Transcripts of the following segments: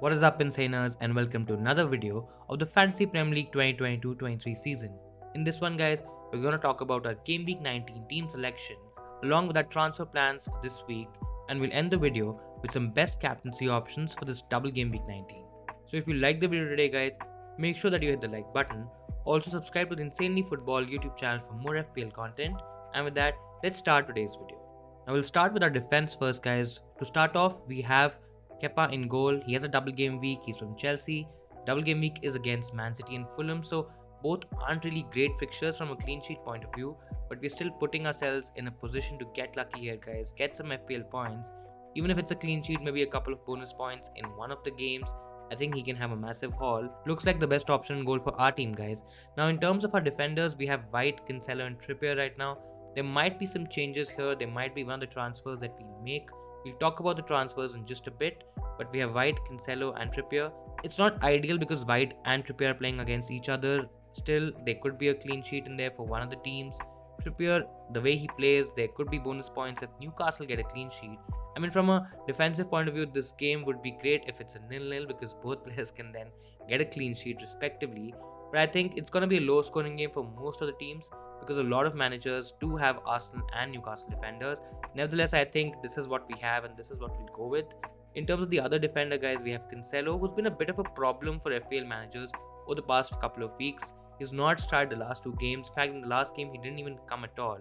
What is up, Insaners, and welcome to another video of the Fantasy Premier League 2022-23 season. In this one, guys, we're going to talk about our Game Week 19 team selection along with our transfer plans for this week, and we'll end the video with some best captaincy options for this Double Game Week 19. So if you like the video today, guys, make sure that you hit the like button. Also subscribe to the Insanely Football YouTube channel for more FPL content. And with that, let's start today's video. Now we'll start with our defense first, guys. To start off, we have Kepa in goal. He has a double game week. He's from Chelsea. Double game week is against Man City and Fulham, so both aren't really great fixtures from a clean sheet point of view, but we're still putting ourselves in a position to get lucky here, guys. Get some FPL points. Even if it's a clean sheet, maybe a couple of bonus points in one of the games, I think he can have a massive haul. Looks like the best option in goal for our team, guys. Now in terms of our defenders, we have White, Cancelo and Trippier right now. There might be some changes here. There might be one of the transfers that we'll make. We'll talk about the transfers in just a bit, but we have White, Cancelo and Trippier. It's not ideal because White and Trippier are playing against each other. Still, there could be a clean sheet in there for one of the teams. Trippier, the way he plays, there could be bonus points if Newcastle get a clean sheet. I mean, from a defensive point of view, this game would be great if it's a 0-0 because both players can then get a clean sheet respectively. But I think it's going to be a low scoring game for most of the teams because a lot of managers do have Arsenal and Newcastle defenders. Nevertheless, I think this is what we have and this is what we'll go with. In terms of the other defender, guys, we have Cancelo, who's been a bit of a problem for FPL managers over the past couple of weeks. He's not started the last two games. In fact, in the last game, he didn't even come at all.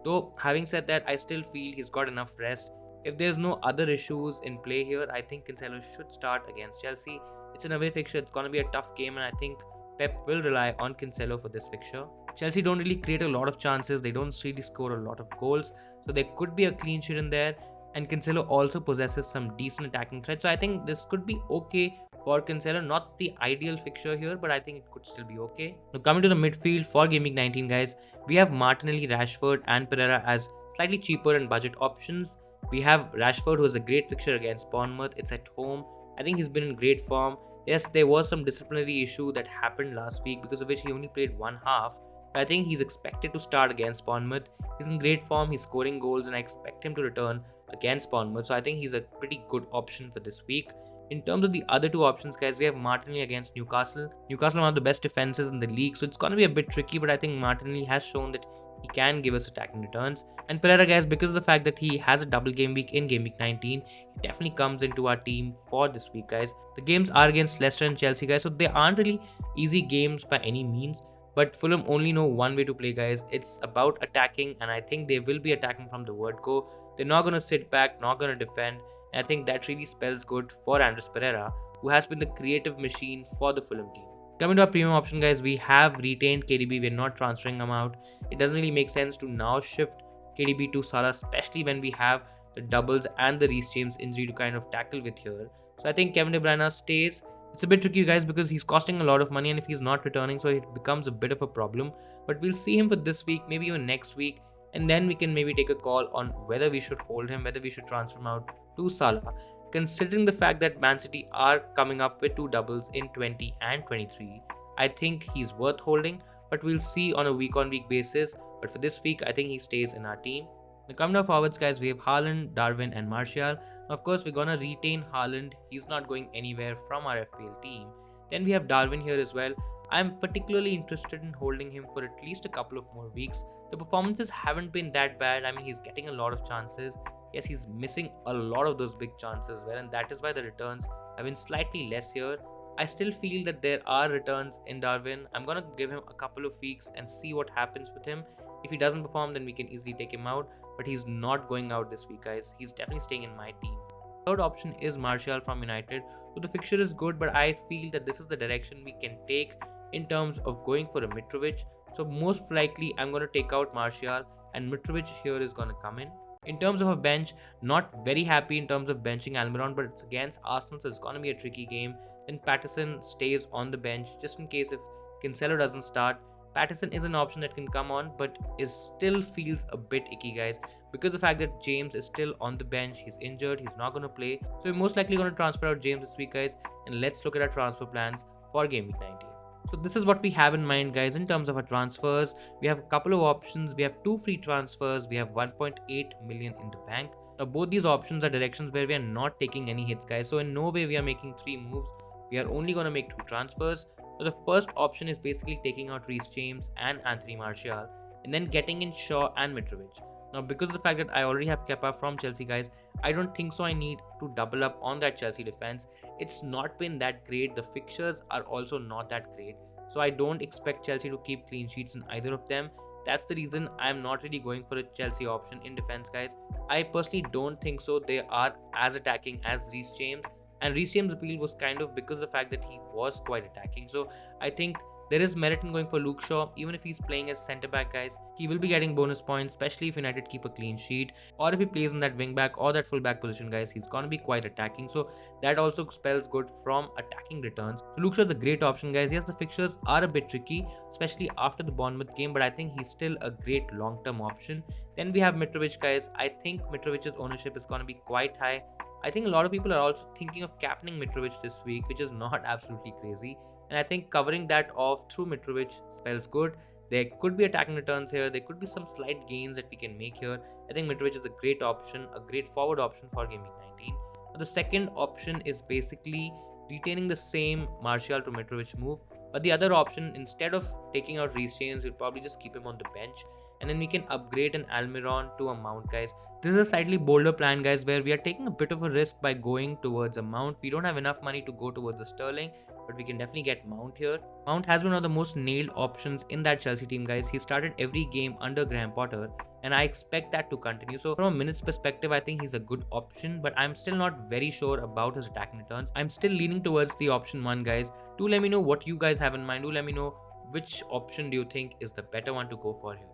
Though, having said that, I still feel he's got enough rest. If there's no other issues in play here, I think Cancelo should start against Chelsea. It's an away fixture. It's going to be a tough game, and I think Pep will rely on Cancelo for this fixture. Chelsea don't really create a lot of chances. They don't really score a lot of goals. So there could be a clean sheet in there. And Cancelo also possesses some decent attacking threat. So I think this could be okay for Cancelo. Not the ideal fixture here, but I think it could still be okay. Now coming to the midfield for Game Week 19, guys, we have Martinelli, Rashford and Pereira as slightly cheaper and budget options. We have Rashford, who has a great fixture against Bournemouth. It's at home. I think he's been in great form. Yes, there was some disciplinary issue that happened last week because of which he only played one half. But I think he's expected to start against Bournemouth. He's in great form. He's scoring goals and I expect him to return against Bournemouth. So I think he's a pretty good option for this week. In terms of the other two options, guys, we have Martinelli against Newcastle. Newcastle are one of the best defenses in the league, so it's going to be a bit tricky, but I think Martinelli has shown that he can give us attacking returns. And Pereira, guys, because of the fact that he has a double game week in Game Week 19, he definitely comes into our team for this week, guys. The games are against Leicester and Chelsea, guys, so they aren't really easy games by any means. But Fulham only know one way to play, guys. It's about attacking, and I think they will be attacking from the word go. They're not going to sit back, not going to defend. And I think that really spells good for Andres Pereira, who has been the creative machine for the Fulham team. Coming to our premium option, guys, we have retained KDB. We're not transferring him out. It doesn't really make sense to now shift KDB to Salah, especially when we have the doubles and the Reece James injury to kind of tackle with here. So I think Kevin De Bruyne stays. It's a bit tricky, guys, because he's costing a lot of money and if he's not returning, so it becomes a bit of a problem. But we'll see him for this week, maybe even next week. And then we can maybe take a call on whether we should hold him, whether we should transfer him out to Salah. Considering the fact that Man City are coming up with two doubles in 20 and 23, I think he's worth holding, but we'll see on a week-on-week basis. But for this week, I think he stays in our team. Now coming to our forwards, guys, we have Haaland, Darwin and Martial. Now, of course, we're going to retain Haaland. He's not going anywhere from our FPL team. Then we have Darwin here as well. I'm particularly interested in holding him for at least a couple of more weeks. The performances haven't been that bad. I mean, he's getting a lot of chances. Yes, he's missing a lot of those big chances as well, and that is why the returns have been slightly less here. I still feel that there are returns in Darwin. I'm going to give him a couple of weeks and see what happens with him. If he doesn't perform, then we can easily take him out, but he's not going out this week, guys. He's definitely staying in my team. Third option is Martial from United. So the fixture is good, but I feel that this is the direction we can take in terms of going for a Mitrovic. So most likely I'm going to take out Martial and Mitrovic here is going to come in. In terms of a bench, not very happy in terms of benching Almiron, but it's against Arsenal, so it's going to be a tricky game. Then Patterson stays on the bench just in case if Cancelo doesn't start. Patterson is an option that can come on, but it still feels a bit icky, guys, because the fact that James is still on the bench. He's injured, he's not going to play, so we're most likely going to transfer out James this week, guys. And let's look at our transfer plans for Game Week 19. So this is what we have in mind, guys, in terms of our transfers. We have a couple of options. We have two free transfers. We have 1.8 million in the bank. Now both these options are directions where we are not taking any hits, guys. So in no way we are making 3 moves. We are only going to make 2 transfers. So the first option is basically taking out Reece James and Anthony Martial and then getting in Shaw and Mitrovic. Now because of the fact that I already have Kepa from Chelsea, guys, I don't think so I need to double up on that Chelsea defense. It's not been that great. The fixtures are also not that great. So I don't expect Chelsea to keep clean sheets in either of them. That's the reason I'm not really going for a Chelsea option in defense, guys. I personally don't think so. They are as attacking as Reece James. And Reece James' appeal was kind of because of the fact that he was quite attacking. So I think there is merit in going for Luke Shaw. Even if he's playing as centre back, guys, he will be getting bonus points, especially if United keep a clean sheet, or if he plays in that wing back or that full back position, guys, he's gonna be quite attacking. So that also spells good from attacking returns. So Luke Shaw is a great option, guys. Yes, the fixtures are a bit tricky, especially after the Bournemouth game, but I think he's still a great long-term option. Then we have Mitrovic, guys. I think Mitrovic's ownership is gonna be quite high. I think a lot of people are also thinking of captaining Mitrovic this week, which is not absolutely crazy. And I think covering that off through Mitrovic spells good. There could be attacking returns here. There could be some slight gains that we can make here. I think Mitrovic is a great option, a great forward option for Game Week 19. But the second option is basically retaining the same Martial to Mitrovic move. But the other option, instead of taking out Reece James, we'll probably just keep him on the bench. And then we can upgrade an Almiron to a Mount, guys. This is a slightly bolder plan, guys, where we are taking a bit of a risk by going towards a Mount. We don't have enough money to go towards a Sterling, but we can definitely get Mount here. Mount has been one of the most nailed options in that Chelsea team, guys. He started every game under Graham Potter, and I expect that to continue. So from a minutes perspective, I think he's a good option, but I'm still not very sure about his attacking returns. I'm still leaning towards the option 1, guys. Do let me know what you guys have in mind. Do let me know which option do you think is the better one to go for here.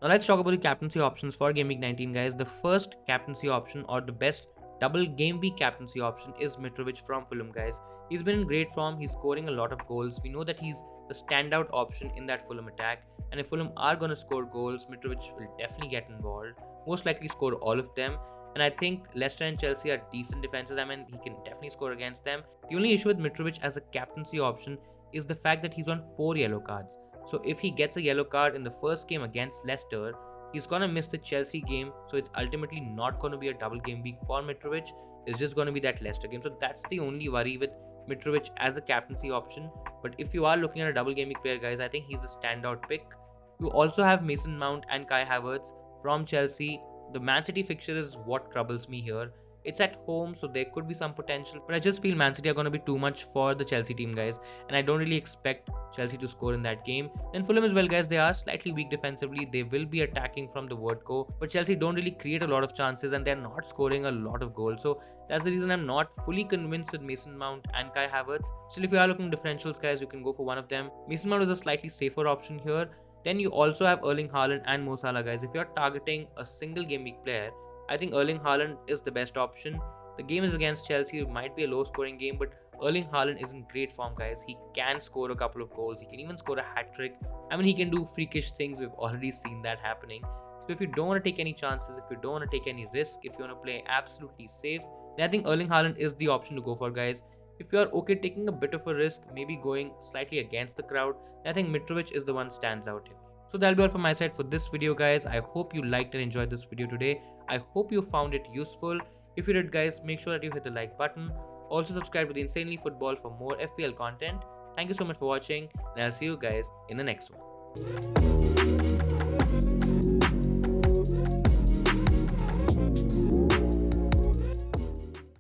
Now let's talk about the captaincy options for Game Week 19, guys. The first captaincy option, or the best double game week captaincy option, is Mitrovic from Fulham, guys. He's been in great form. He's scoring a lot of goals. We know that he's the standout option in that Fulham attack. And if Fulham are going to score goals, Mitrovic will definitely get involved. Most likely score all of them. And I think Leicester and Chelsea are decent defenses. I mean, he can definitely score against them. The only issue with Mitrovic as a captaincy option is the fact that he's on 4 yellow cards. So if he gets a yellow card in the first game against Leicester, he's gonna miss the Chelsea game. So it's ultimately not gonna be a double game week for Mitrovic. It's just gonna be that Leicester game. So that's the only worry with Mitrovic as a captaincy option. But if you are looking at a double game week player, guys, I think he's a standout pick. You also have Mason Mount and Kai Havertz from Chelsea. The Man City fixture is what troubles me here. It's at home, so there could be some potential, but I just feel Man City are going to be too much for the Chelsea team, guys, and I don't really expect Chelsea to score in that game. Then Fulham as well, guys, they are slightly weak defensively. They will be attacking from the word go, but Chelsea don't really create a lot of chances and they're not scoring a lot of goals. So that's the reason I'm not fully convinced with Mason Mount and Kai Havertz. Still, if you are looking differentials, guys, you can go for one of them. Mason Mount is a slightly safer option here. Then you also have Erling Haaland and Mo Salah, guys. If you're targeting a single game week player, I think Erling Haaland is the best option. The game is against Chelsea. It might be a low scoring game, but Erling Haaland is in great form, guys. He can score a couple of goals. He can even score a hat trick. I mean, he can do freakish things. We've already seen that happening. So if you don't want to take any chances, if you don't want to take any risk, if you want to play absolutely safe, then I think Erling Haaland is the option to go for, guys. If you are okay taking a bit of a risk, maybe going slightly against the crowd, then I think Mitrovic is the one stands out here. So that'll be all from my side for this video, guys. I hope you liked and enjoyed this video today. I hope you found it useful. If you did, guys, make sure that you hit the like button. Also subscribe to the Insanely Football for more FPL content. Thank you so much for watching, and I'll see you guys in the next one.